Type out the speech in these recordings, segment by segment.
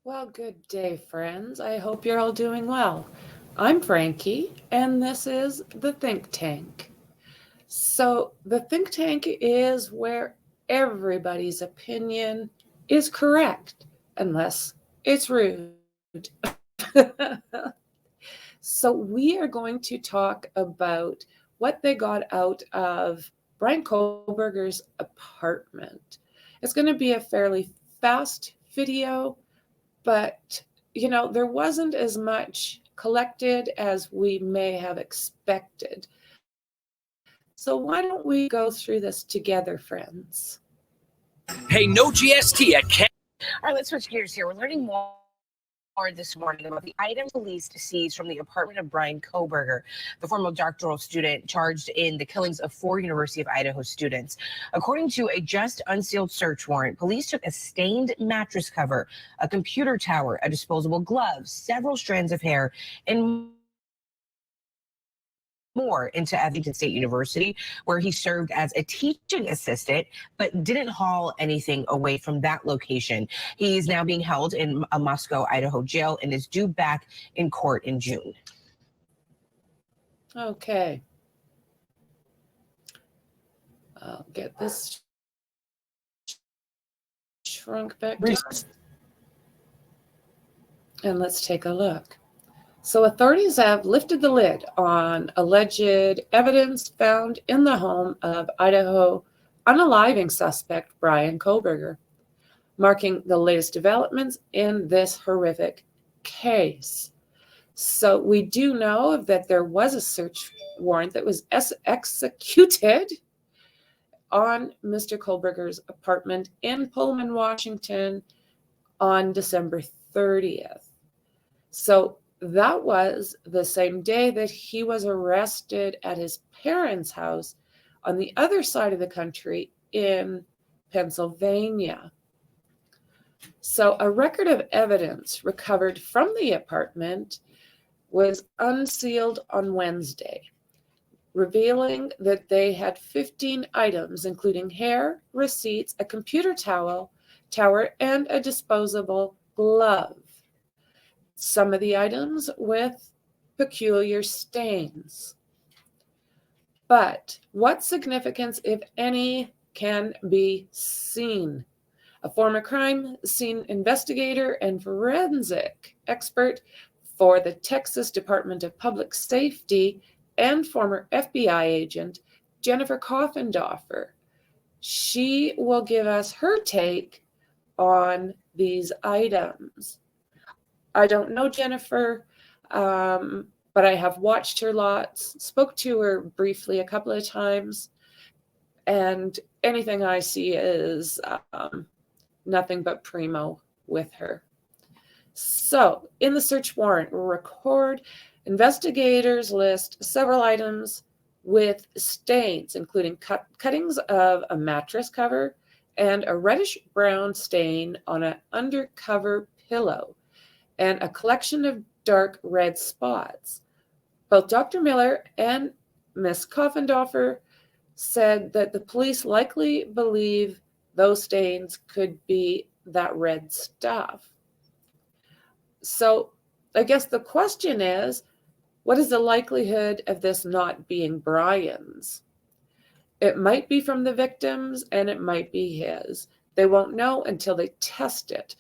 Well, good day, friends. I hope you're all doing well. I'm Franky, and this is the Think Tank. So, the Think Tank is where everybody's opinion is correct, unless it's rude. So, we are going to talk about what they got out of Bryan Kohbergers' apartment. It's going to be a fairly fast video, but there wasn't as much collected as we may have expected. So why don't we go through this together, friends? Hey, no GST at Ken. All right, let's switch gears here. We're learning more this morning about the items police seized from the apartment of Bryan Kohberger, the former doctoral student charged in the killings of 4 University of Idaho students. According to a just unsealed search warrant, police took a stained mattress cover, a computer tower, a disposable glove, several strands of hair, and more into Evanston State University, where he served as a teaching assistant, but didn't haul anything away from that location. He's now being held in a Moscow, Idaho jail and is due back in court in June. Okay. I'll get this shrunk back down. And let's take a look. So authorities have lifted the lid on alleged evidence found in the home of Idaho unaliving suspect Bryan Kohberger, marking the latest developments in this horrific case. So we do know that there was a search warrant that was executed on Mr. Kohberger's apartment in Pullman, Washington on December 30th. So that was the same day that he was arrested at his parents' house on the other side of the country in Pennsylvania. So a record of evidence recovered from the apartment was unsealed on Wednesday, revealing that they had 15 items, including hair, receipts, a computer tower, and a disposable glove. Some of the items with peculiar stains. But what significance, if any, can be seen? A former crime scene investigator and forensic expert for the Texas Department of Public Safety and former FBI agent Jennifer Coffendorfer. She will give us her take on these items. I don't know Jennifer, but I have watched her lots, spoke to her briefly a couple of times, and anything I see is nothing but primo with her. So in the search warrant record, investigators list several items with stains, including cuttings of a mattress cover and a reddish-brown stain on an undercover pillow, and a collection of dark red spots. Both Dr. Miller and Ms. Coffendorfer said that the police likely believe those stains could be that red stuff. So I guess the question is, what is the likelihood of this not being Bryan's? It might be from the victims and it might be his. They won't know until they test it,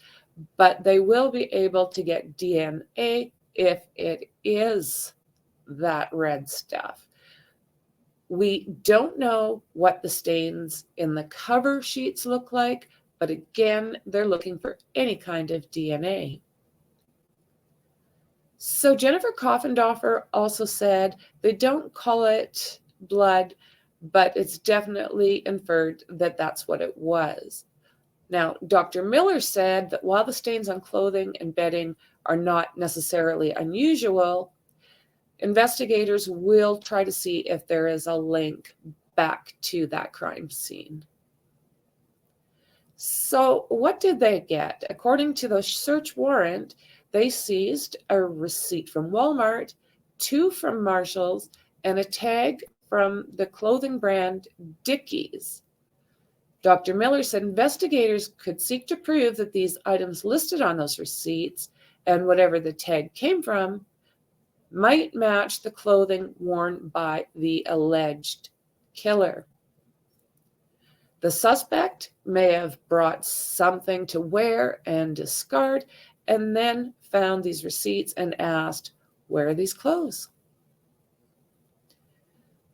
but they will be able to get DNA if it is that red stuff. We don't know what the stains in the cover sheets look like, but again, they're looking for any kind of DNA. So Jennifer Coffendorfer also said they don't call it blood, but it's definitely inferred that that's what it was. Now, Dr. Miller said that while the stains on clothing and bedding are not necessarily unusual, investigators will try to see if there is a link back to that crime scene. So what did they get? According to the search warrant, they seized a receipt from Walmart, 2 from Marshall's, and a tag from the clothing brand Dickies. Dr. Miller said investigators could seek to prove that these items listed on those receipts and whatever the tag came from might match the clothing worn by the alleged killer. The suspect may have brought something to wear and discard and then found these receipts and asked, "Where are these clothes?"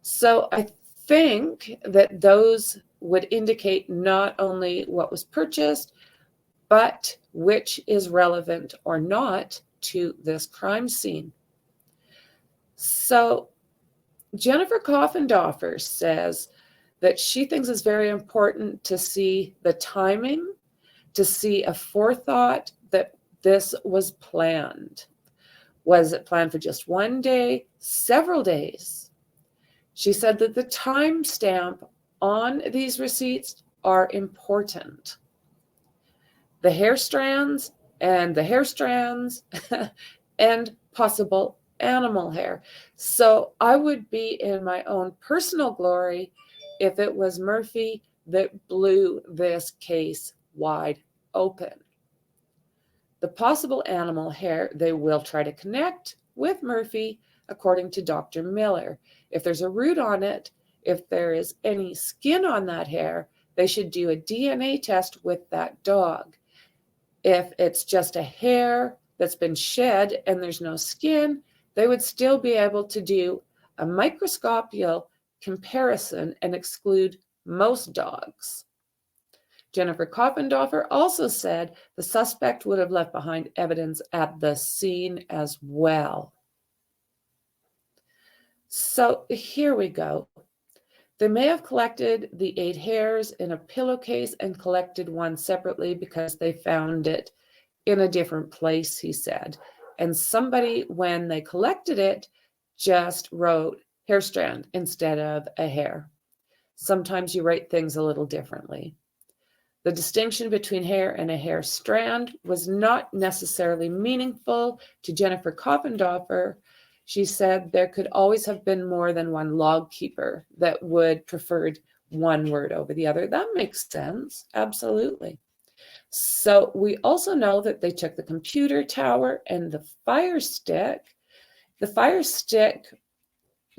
So I think that those would indicate not only what was purchased, but which is relevant or not to this crime scene. So Jennifer Coffendorfer says that she thinks it's very important to see the timing, to see a forethought that this was planned. Was it planned for just one day, several days? She said that the timestamp on these receipts are important. The hair strands and and possible animal hair. So I would be in my own personal glory if it was Murphy that blew this case wide open. The possible animal hair, they will try to connect with Murphy, according to Dr. Miller. If there's a root on it, if there is any skin on that hair, they should do a DNA test with that dog. If it's just a hair that's been shed and there's no skin, they would still be able to do a microscopical comparison and exclude most dogs. Jennifer Coffendorfer also said the suspect would have left behind evidence at the scene as well. So here we go. They may have collected the 8 hairs in a pillowcase and collected one separately because they found it in a different place, he said. And somebody, when they collected it, just wrote hair strand instead of a hair. Sometimes you write things a little differently. The distinction between hair and a hair strand was not necessarily meaningful to Jennifer Coffendorfer. She said there could always have been more than one log keeper that would preferred one word over the other. That makes sense, absolutely. So we also know that they took the computer tower and the Fire Stick. The Fire Stick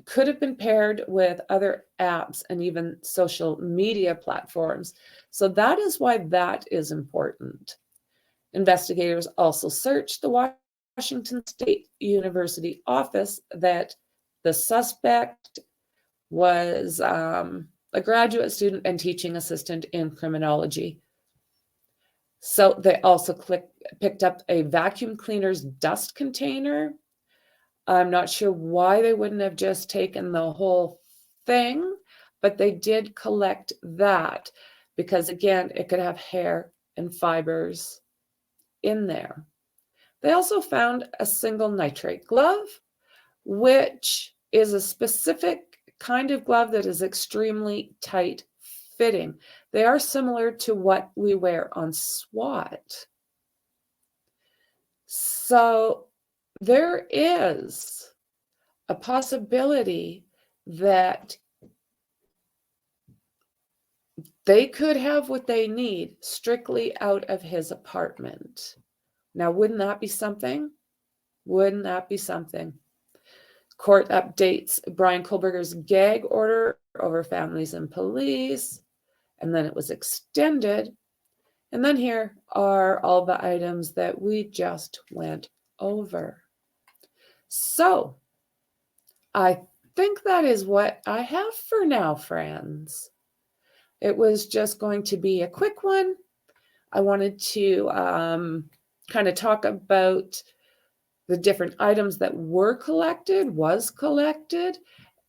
could have been paired with other apps and even social media platforms. So that is why that is important. Investigators also searched the Washington State University office that the suspect was a graduate student and teaching assistant in criminology. So they also picked up a vacuum cleaner's dust container. I'm not sure why they wouldn't have just taken the whole thing, but they did collect that because, again, it could have hair and fibers in there. They also found a single nitrate glove, which is a specific kind of glove that is extremely tight fitting. They are similar to what we wear on SWAT. So there is a possibility that they could have what they need strictly out of his apartment. Now, wouldn't that be something? Wouldn't that be something? Court updates Bryan Kohbergers' gag order over families and police, and then it was extended. And then here are all the items that we just went over. So I think that is what I have for now, friends. It was just going to be a quick one. I wanted to kind of talk about the different items that was collected.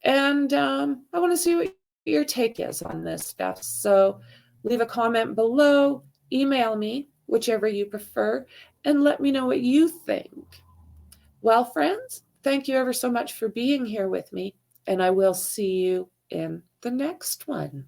And I want to see what your take is on this stuff. So leave a comment below, email me, whichever you prefer, and let me know what you think. Well, friends, thank you ever so much for being here with me, and I will see you in the next one.